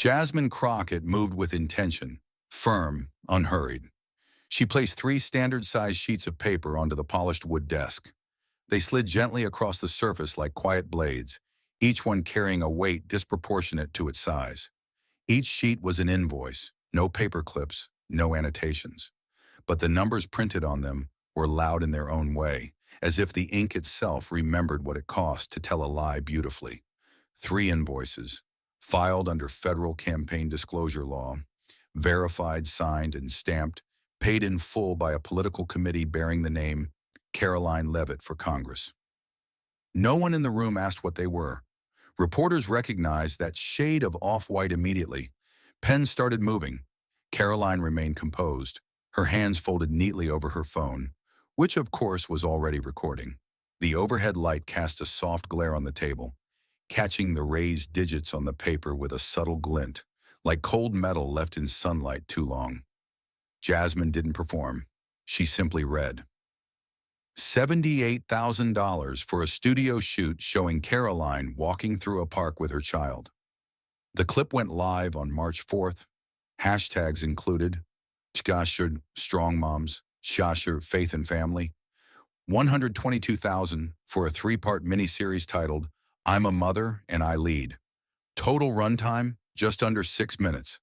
Jasmine Crockett moved with intention, firm, unhurried. She placed 3 standard-sized sheets of paper onto the polished wood desk. They slid gently across the surface like quiet blades, each one carrying a weight disproportionate to its size. Each sheet was an invoice, no paper clips, no annotations. But the numbers printed on them were loud in their own way, as if the ink itself remembered what it cost to tell a lie beautifully. 3 invoices, filed under federal campaign disclosure law, verified, signed, and stamped, paid in full by a political committee bearing the name Karoline Leavitt for Congress. No one in the room asked what they were. Reporters recognized that shade of off-white immediately. Pens started moving. Karoline remained composed, her hands folded neatly over her phone, which of course was already recording. The overhead light cast a soft glare on the table, catching the raised digits on the paper with a subtle glint, like cold metal left in sunlight too long. Jasmine didn't perform. She simply read. $78,000 for a studio shoot showing Karoline walking through a park with her child. The clip went live on March 4th. Hashtags included Shasher Strong Moms, Shasher Faith and Family. $122,000 for a 3-part miniseries titled I'm a Mother and I Lead. Total runtime, just under 6 minutes.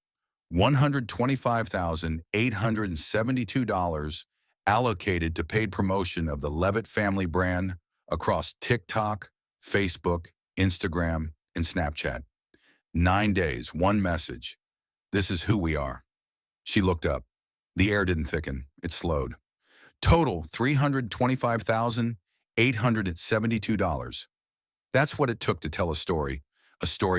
$125,872 allocated to paid promotion of the Leavitt family brand across TikTok, Facebook, Instagram, and Snapchat. 9 days, one message. This is who we are. She looked up. The air didn't thicken. It slowed. Total $325,872. That's what it took to tell a story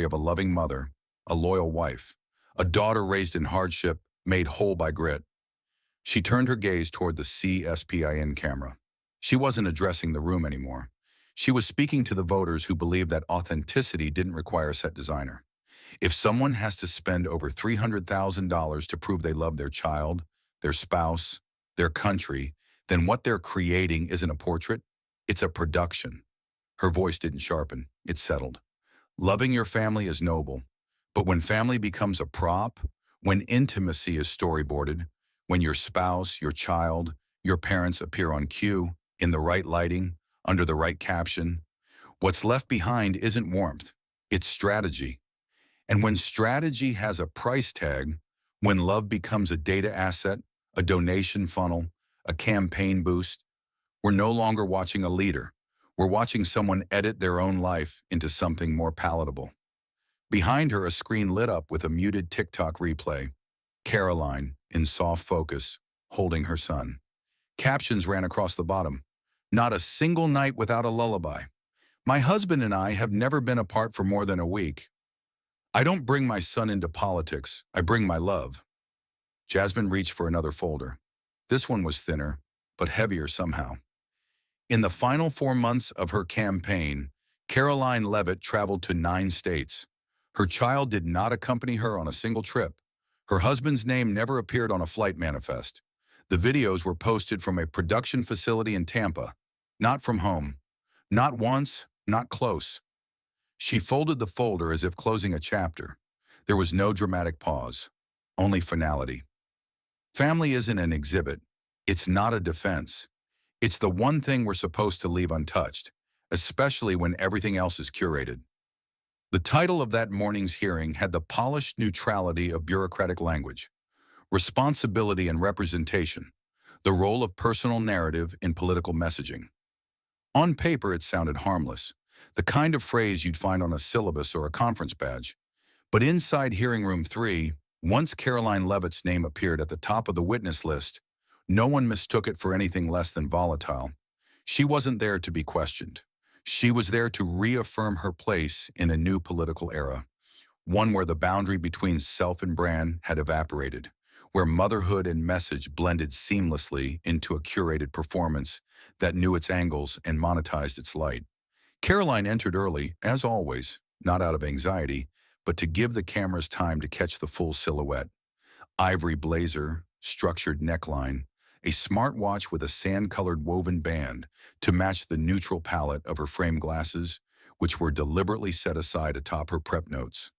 of a loving mother, a loyal wife, a daughter raised in hardship, made whole by grit. She turned her gaze toward the CSPIN camera. She wasn't addressing the room anymore. She was speaking to the voters who believed that authenticity didn't require a set designer. If someone has to spend over $300,000 to prove they love their child, their spouse, their country, then what they're creating isn't a portrait, it's a production. Her voice didn't sharpen, it settled. Loving your family is noble, but when family becomes a prop, when intimacy is storyboarded, when your spouse, your child, your parents appear on cue, in the right lighting, under the right caption, what's left behind isn't warmth, it's strategy. And when strategy has a price tag, when love becomes a data asset, a donation funnel, a campaign boost, we're no longer watching a leader. We're watching someone edit their own life into something more palatable. Behind her, a screen lit up with a muted TikTok replay. Karoline, in soft focus, holding her son. Captions ran across the bottom. Not a single night without a lullaby. My husband and I have never been apart for more than a week. I don't bring my son into politics. I bring my love. Jasmine reached for another folder. This one was thinner, but heavier somehow. In the final 4 months of her campaign, Karoline Leavitt traveled to 9 states. Her child did not accompany her on a single trip. Her husband's name never appeared on a flight manifest. The videos were posted from a production facility in Tampa, not from home. Not once, not close. She folded the folder as if closing a chapter. There was no dramatic pause, only finality. Family isn't an exhibit. It's not a defense. It's the one thing we're supposed to leave untouched, especially when everything else is curated. The title of that morning's hearing had the polished neutrality of bureaucratic language. Responsibility and representation, the role of personal narrative in political messaging. On paper, it sounded harmless, the kind of phrase you'd find on a syllabus or a conference badge. But inside Hearing Room 3, once Karoline Leavitt's name appeared at the top of the witness list, no one mistook it for anything less than volatile. She wasn't there to be questioned. She was there to reaffirm her place in a new political era, one where the boundary between self and brand had evaporated, where motherhood and message blended seamlessly into a curated performance that knew its angles and monetized its light. Karoline entered early, as always, not out of anxiety, but to give the cameras time to catch the full silhouette. Ivory blazer, structured neckline, a smartwatch with a sand-colored woven band to match the neutral palette of her framed glasses, which were deliberately set aside atop her prep notes.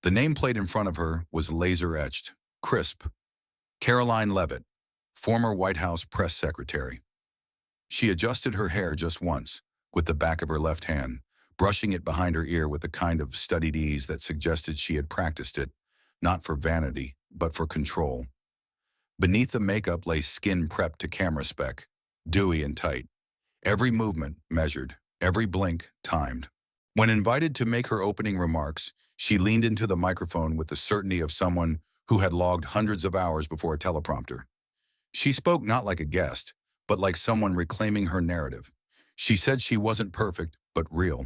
The nameplate in front of her was laser-etched, crisp. Karoline Leavitt, former White House press secretary. She adjusted her hair just once, with the back of her left hand, brushing it behind her ear with the kind of studied ease that suggested she had practiced it, not for vanity, but for control. Beneath the makeup lay skin prepped to camera spec, dewy and tight. Every movement measured, every blink timed. When invited to make her opening remarks, she leaned into the microphone with the certainty of someone who had logged hundreds of hours before a teleprompter. She spoke not like a guest, but like someone reclaiming her narrative. She said she wasn't perfect, but real.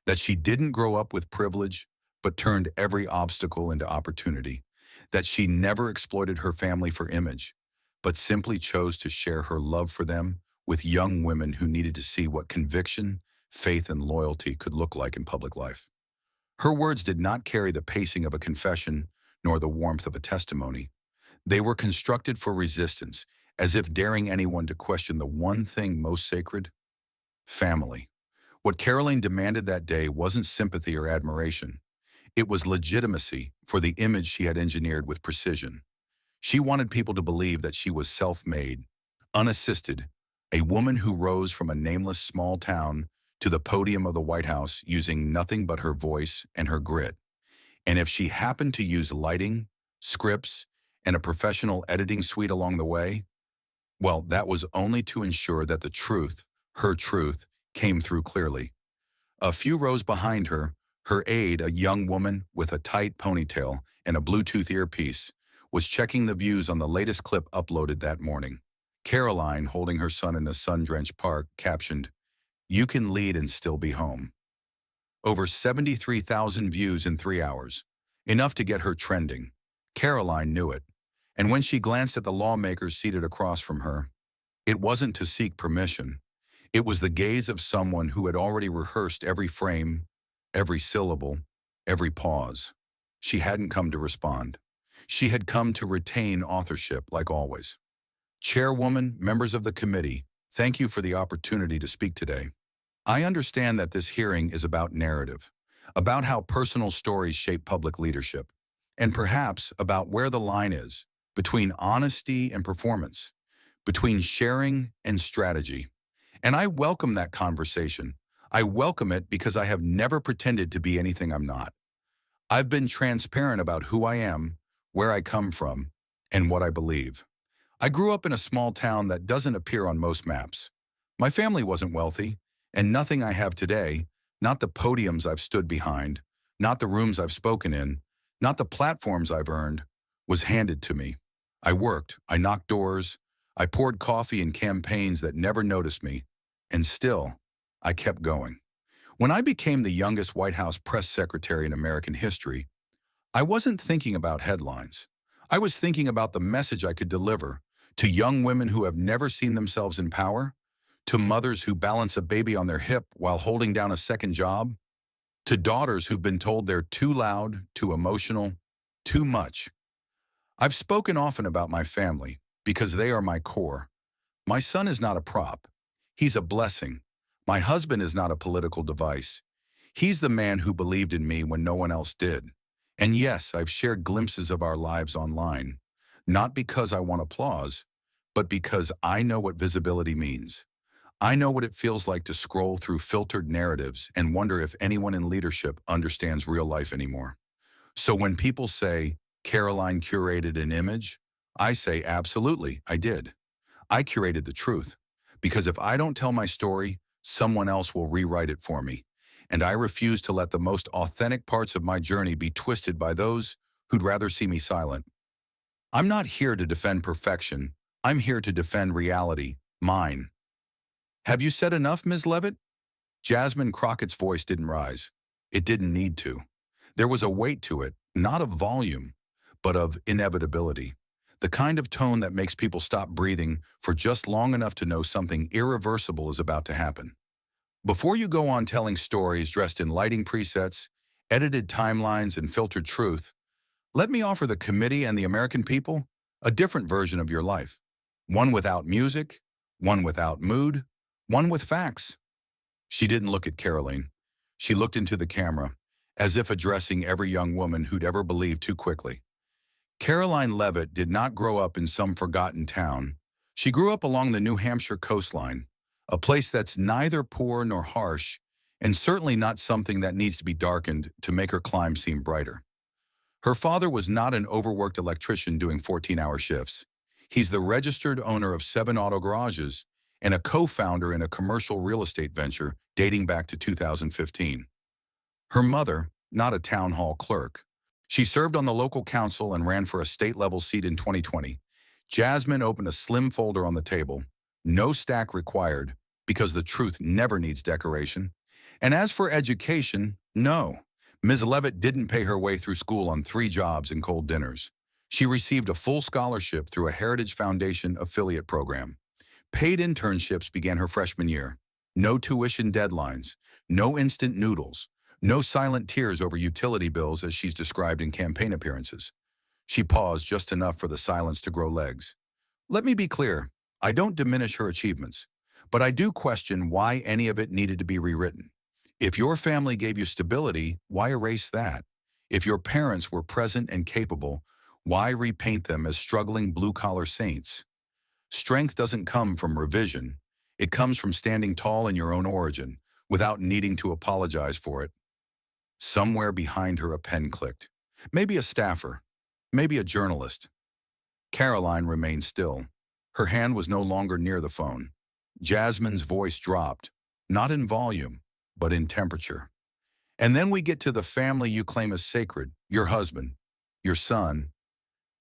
That she didn't grow up with privilege, but turned every obstacle into opportunity. That she never exploited her family for image, but simply chose to share her love for them with young women who needed to see what conviction, faith, and loyalty could look like in public life. Her words did not carry the pacing of a confession nor the warmth of a testimony. They were constructed for resistance, as if daring anyone to question the one thing most sacred: family. What Karoline demanded that day wasn't sympathy or admiration. It was legitimacy for the image she had engineered with precision. She wanted people to believe that she was self-made, unassisted, a woman who rose from a nameless small town to the podium of the White House using nothing but her voice and her grit. And if she happened to use lighting, scripts, and a professional editing suite along the way, well, that was only to ensure that the truth, her truth, came through clearly. A few rows behind her, her aide, a young woman with a tight ponytail and a Bluetooth earpiece, was checking the views on the latest clip uploaded that morning. Karoline, holding her son in a sun-drenched park, captioned, "You can lead and still be home." Over 73,000 views in 3 hours, enough to get her trending. Karoline knew it, and when she glanced at the lawmakers seated across from her, it wasn't to seek permission. It was the gaze of someone who had already rehearsed every frame, every syllable, every pause. She hadn't come to respond. She had come to retain authorship, like always. Chairwoman, members of the committee, thank you for the opportunity to speak today. I understand that this hearing is about narrative, about how personal stories shape public leadership, and perhaps about where the line is between honesty and performance, between sharing and strategy. And I welcome that conversation. I welcome it because I have never pretended to be anything I'm not. I've been transparent about who I am, where I come from, and what I believe. I grew up in a small town that doesn't appear on most maps. My family wasn't wealthy, and nothing I have today, not the podiums I've stood behind, not the rooms I've spoken in, not the platforms I've earned, was handed to me. I worked, I knocked doors, I poured coffee in campaigns that never noticed me, and still, I kept going. When I became the youngest White House press secretary in American history, I wasn't thinking about headlines. I was thinking about the message I could deliver to young women who have never seen themselves in power, to mothers who balance a baby on their hip while holding down a second job, to daughters who've been told they're too loud, too emotional, too much. I've spoken often about my family because they are my core. My son is not a prop. He's a blessing. My husband is not a political device. He's the man who believed in me when no one else did. And yes, I've shared glimpses of our lives online, not because I want applause, but because I know what visibility means. I know what it feels like to scroll through filtered narratives and wonder if anyone in leadership understands real life anymore. So when people say, Karoline curated an image, I say, absolutely, I did. I curated the truth, because if I don't tell my story, someone else will rewrite it for me. And I refuse to let the most authentic parts of my journey be twisted by those who'd rather see me silent. I'm not here to defend perfection. I'm here to defend reality, mine. Have you said enough, Ms. Leavitt? Jasmine Crockett's voice didn't rise. It didn't need to. There was a weight to it, not of volume, but of inevitability. The kind of tone that makes people stop breathing for just long enough to know something irreversible is about to happen. Before you go on telling stories dressed in lighting presets, edited timelines, and filtered truth, let me offer the committee and the American people a different version of your life. One without music, one without mood, one with facts. She didn't look at Karoline. She looked into the camera, as if addressing every young woman who'd ever believed too quickly. Karoline Leavitt did not grow up in some forgotten town. She grew up along the New Hampshire coastline, a place that's neither poor nor harsh, and certainly not something that needs to be darkened to make her climb seem brighter. Her father was not an overworked electrician doing 14-hour shifts. He's the registered owner of 7 auto garages and a co-founder in a commercial real estate venture dating back to 2015. Her mother, not a town hall clerk. She served on the local council and ran for a state-level seat in 2020. Jasmine opened a slim folder on the table. No stack required, because the truth never needs decoration. And as for education, no. Ms. Leavitt didn't pay her way through school on 3 jobs and cold dinners. She received a full scholarship through a Heritage Foundation affiliate program. Paid internships began her freshman year. No tuition deadlines, no instant noodles, no silent tears over utility bills as she's described in campaign appearances. She paused just enough for the silence to grow legs. Let me be clear, I don't diminish her achievements, but I do question why any of it needed to be rewritten. If your family gave you stability, why erase that? If your parents were present and capable, why repaint them as struggling blue-collar saints? Strength doesn't come from revision. It comes from standing tall in your own origin, without needing to apologize for it. Somewhere behind her a pen clicked. Maybe a staffer, maybe a journalist. Karoline remained still. Her hand was no longer near the phone. Jasmine's voice dropped, not in volume, but in temperature. And then we get to the family you claim as sacred, your husband, your son.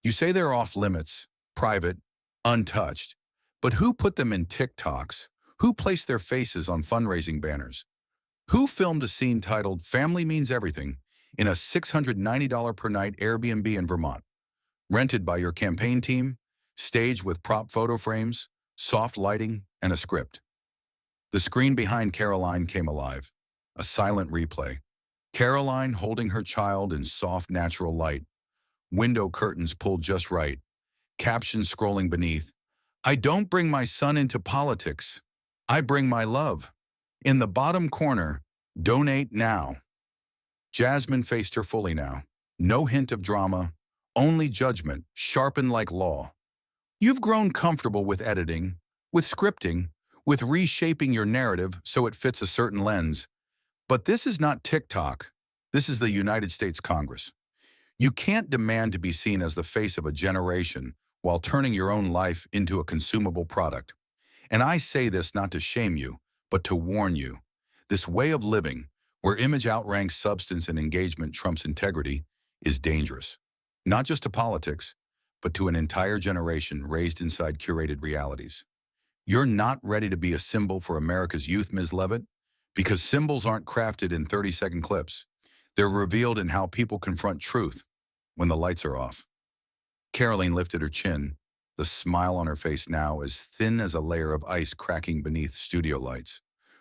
You say they're off limits, private, untouched. But who put them in TikToks? Who placed their faces on fundraising banners? Who filmed a scene titled "Family Means Everything" in a $690 per night Airbnb in Vermont? Rented by your campaign team, staged with prop photo frames, soft lighting, and a script. The screen behind Karoline came alive, a silent replay. Karoline holding her child in soft, natural light. Window curtains pulled just right. Captions scrolling beneath. I don't bring my son into politics. I bring my love. In the bottom corner, donate now. Jasmine faced her fully now. No hint of drama, only judgment, sharpened like law. You've grown comfortable with editing, with scripting, with reshaping your narrative so it fits a certain lens. But this is not TikTok. This is the United States Congress. You can't demand to be seen as the face of a generation while turning your own life into a consumable product. And I say this not to shame you, but to warn you. This way of living, where image outranks substance and engagement trumps integrity, is dangerous. Not just to politics, but to an entire generation raised inside curated realities. You're not ready to be a symbol for America's youth, Ms. Leavitt, because symbols aren't crafted in 30-second clips. They're revealed in how people confront truth when the lights are off. Karoline lifted her chin, the smile on her face now as thin as a layer of ice cracking beneath studio lights.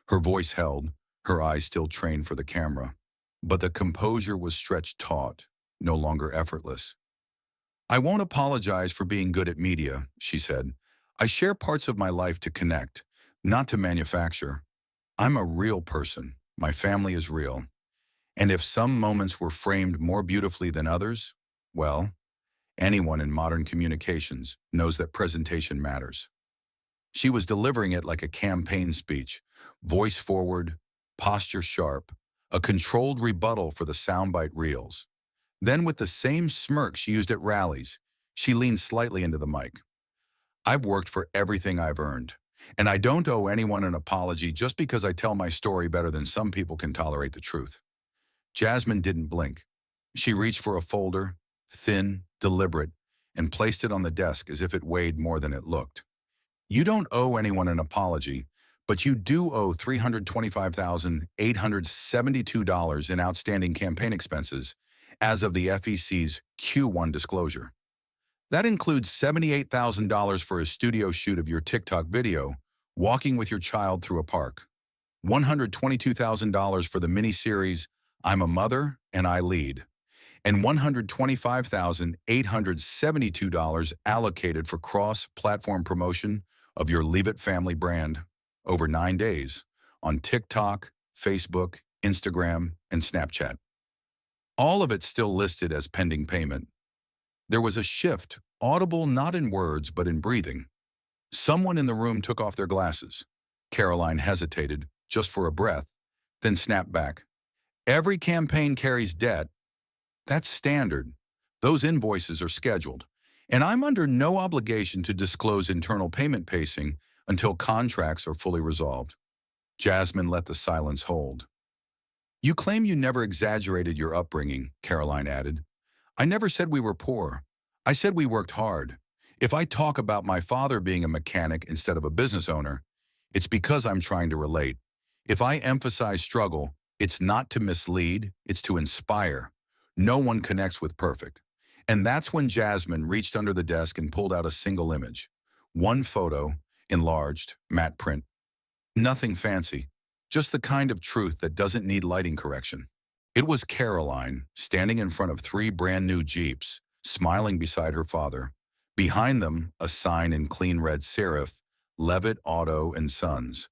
Her voice held, her eyes still trained for the camera. But the composure was stretched taut, no longer effortless. I won't apologize for being good at media, she said. I share parts of my life to connect, not to manufacture. I'm a real person. My family is real. And if some moments were framed more beautifully than others, well, anyone in modern communications knows that presentation matters. She was delivering it like a campaign speech, voice forward, posture sharp, a controlled rebuttal for the soundbite reels. Then with the same smirk she used at rallies, she leaned slightly into the mic. I've worked for everything I've earned, and I don't owe anyone an apology just because I tell my story better than some people can tolerate the truth. Jasmine didn't blink. She reached for a folder, thin, deliberate, and placed it on the desk as if it weighed more than it looked. You don't owe anyone an apology, but you do owe $325,872 in outstanding campaign expenses as of the FEC's Q1 disclosure. That includes $78,000 for a studio shoot of your TikTok video, walking with your child through a park, $122,000 for the mini-series I'm a Mother and I Lead, and $125,872 allocated for cross-platform promotion of your Leavitt family brand over 9 days on TikTok, Facebook, Instagram, and Snapchat. All of it still listed as pending payment. There was a shift, audible not in words but in breathing. Someone in the room took off their glasses. Karoline hesitated, just for a breath, then snapped back. Every campaign carries debt. That's standard. Those invoices are scheduled. And I'm under no obligation to disclose internal payment pacing until contracts are fully resolved. Jasmine let the silence hold. You claim you never exaggerated your upbringing, Karoline added. I never said we were poor. I said we worked hard. If I talk about my father being a mechanic instead of a business owner, it's because I'm trying to relate. If I emphasize struggle, it's not to mislead, it's to inspire. No one connects with perfect. And that's when Jasmine reached under the desk and pulled out a single image. One photo, enlarged, matte print. Nothing fancy, just the kind of truth that doesn't need lighting correction. It was Karoline, standing in front of 3 brand new Jeeps, smiling beside her father. Behind them, a sign in clean red serif, Leavitt Auto and Sons.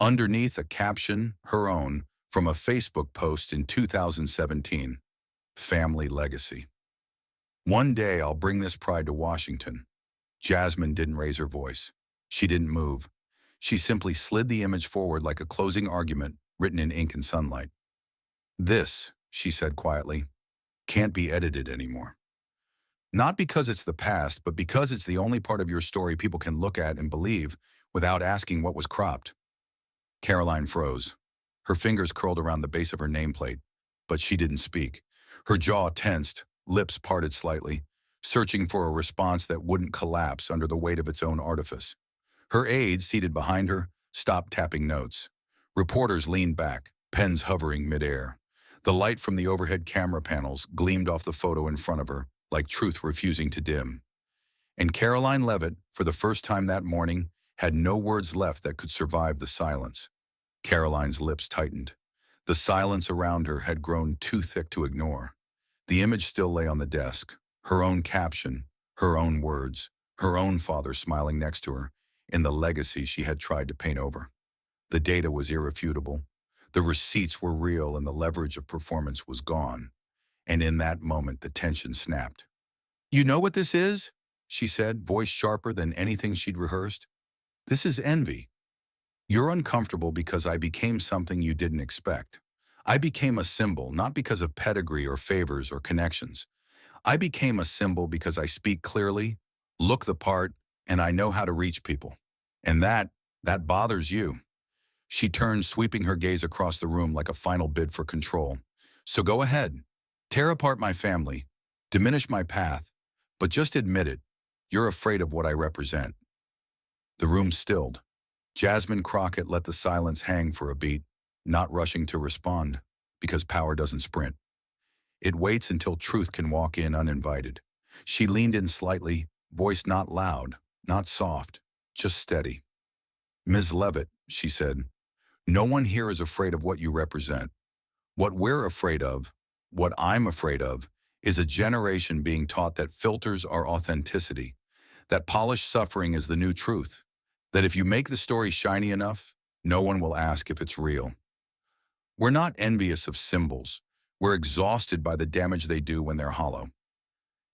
Underneath, a caption, her own, from a Facebook post in 2017. Family legacy. One day I'll bring this pride to Washington. Jasmine didn't raise her voice. She didn't move. She simply slid the image forward like a closing argument written in ink and sunlight. This, she said quietly, can't be edited anymore. Not because it's the past, but because it's the only part of your story people can look at and believe without asking what was cropped. Karoline froze. Her fingers curled around the base of her nameplate, but she didn't speak. Her jaw tensed, lips parted slightly, searching for a response that wouldn't collapse under the weight of its own artifice. Her aide, seated behind her, stopped tapping notes. Reporters leaned back, pens hovering midair. The light from the overhead camera panels gleamed off the photo in front of her, like truth refusing to dim. And Karoline Leavitt, for the first time that morning, had no words left that could survive the silence. Karoline's lips tightened. The silence around her had grown too thick to ignore. The image still lay on the desk, her own caption, her own words, her own father smiling next to her, in the legacy she had tried to paint over. The data was irrefutable. The receipts were real and the leverage of performance was gone. And in that moment, the tension snapped. You know what this is? She said, voice sharper than anything she'd rehearsed. This is envy. You're uncomfortable because I became something you didn't expect. I became a symbol, not because of pedigree or favors or connections. I became a symbol because I speak clearly, look the part, and I know how to reach people. And that bothers you. She turned, sweeping her gaze across the room like a final bid for control. So go ahead. Tear apart my family. Diminish my path. But just admit it. You're afraid of what I represent. The room stilled. Jasmine Crockett let the silence hang for a beat, not rushing to respond, because power doesn't sprint. It waits until truth can walk in uninvited. She leaned in slightly, voice not loud, not soft, just steady. Ms. Leavitt, she said, no one here is afraid of what you represent. What we're afraid of, what I'm afraid of, is a generation being taught that filters are authenticity, that polished suffering is the new truth, that if you make the story shiny enough, no one will ask if it's real. We're not envious of symbols. We're exhausted by the damage they do when they're hollow.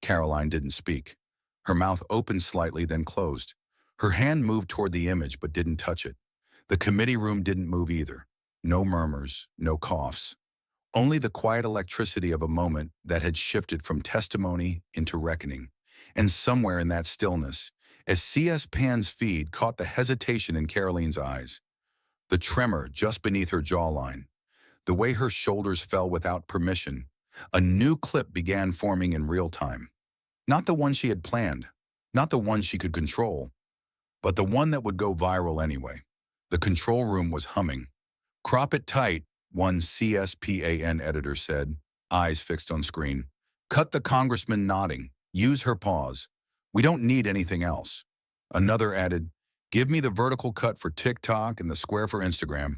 Karoline didn't speak. Her mouth opened slightly, then closed. Her hand moved toward the image but didn't touch it. The committee room didn't move either. No murmurs, no coughs. Only the quiet electricity of a moment that had shifted from testimony into reckoning. And somewhere in that stillness, as C.S. Pan's feed caught the hesitation in Karoline's eyes, the tremor just beneath her jawline, the way her shoulders fell without permission, a new clip began forming in real time. Not the one she had planned, not the one she could control, but the one that would go viral anyway. The control room was humming. Crop it tight, one CSPAN editor said, eyes fixed on screen. Cut the congressman nodding. Use her pause. We don't need anything else. Another added, give me the vertical cut for TikTok and the square for Instagram.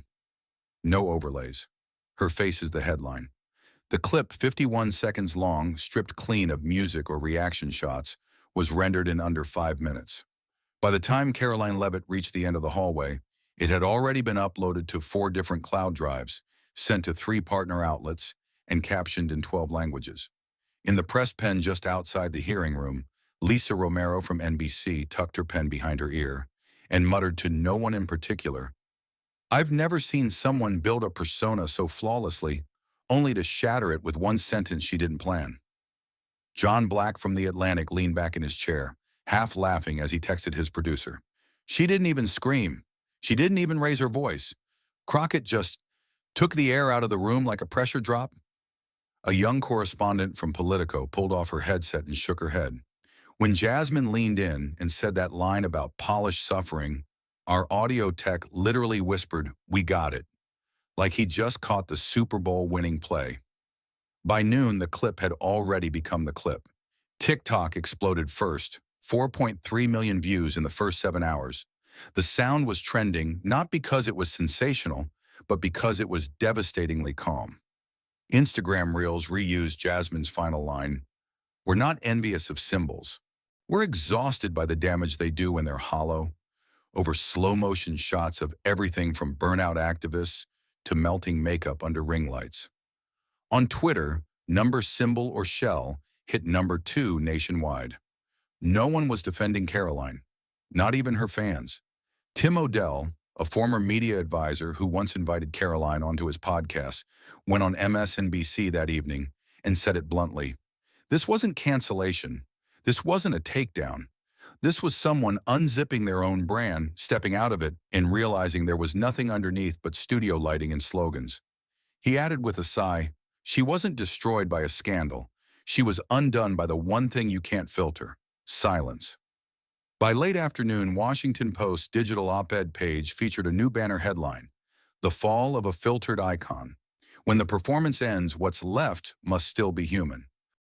No overlays. Her face is the headline. The clip, 51 seconds long, stripped clean of music or reaction shots, was rendered in under 5 minutes. By the time Karoline Leavitt reached the end of the hallway, it had already been uploaded to 4 different cloud drives, sent to 3 partner outlets, and captioned in 12 languages. In the press pen just outside the hearing room, Lisa Romero from NBC tucked her pen behind her ear and muttered to no one in particular, "I've never seen someone build a persona so flawlessly, only to shatter it with one sentence she didn't plan." John Black from The Atlantic leaned back in his chair, half laughing as he texted his producer. "She didn't even scream. She didn't even raise her voice. Crockett just took the air out of the room like a pressure drop." A young correspondent from Politico pulled off her headset and shook her head. When Jasmine leaned in and said that line about polished suffering, our audio tech literally whispered, "We got it," like he just caught the Super Bowl winning play. By noon, the clip had already become the clip. TikTok exploded first, 4.3 million views in the first 7 hours. The sound was trending not because it was sensational, but because it was devastatingly calm. Instagram Reels reused Jasmine's final line, "We're not envious of symbols. We're exhausted by the damage they do when they're hollow," over slow-motion shots of everything from burnout activists to melting makeup under ring lights. On Twitter, number symbol or shell hit #2 nationwide. No one was defending Karoline, not even her fans. Tim O'Dell, a former media advisor who once invited Karoline onto his podcast, went on MSNBC that evening and said it bluntly. This wasn't cancellation. This wasn't a takedown. This was someone unzipping their own brand, stepping out of it, and realizing there was nothing underneath but studio lighting and slogans. He added with a sigh, "She wasn't destroyed by a scandal. She was undone by the one thing you can't filter: silence." By late afternoon, Washington Post's digital op-ed page featured a new banner headline, "The Fall of a Filtered Icon. When the performance ends, what's left must still be human."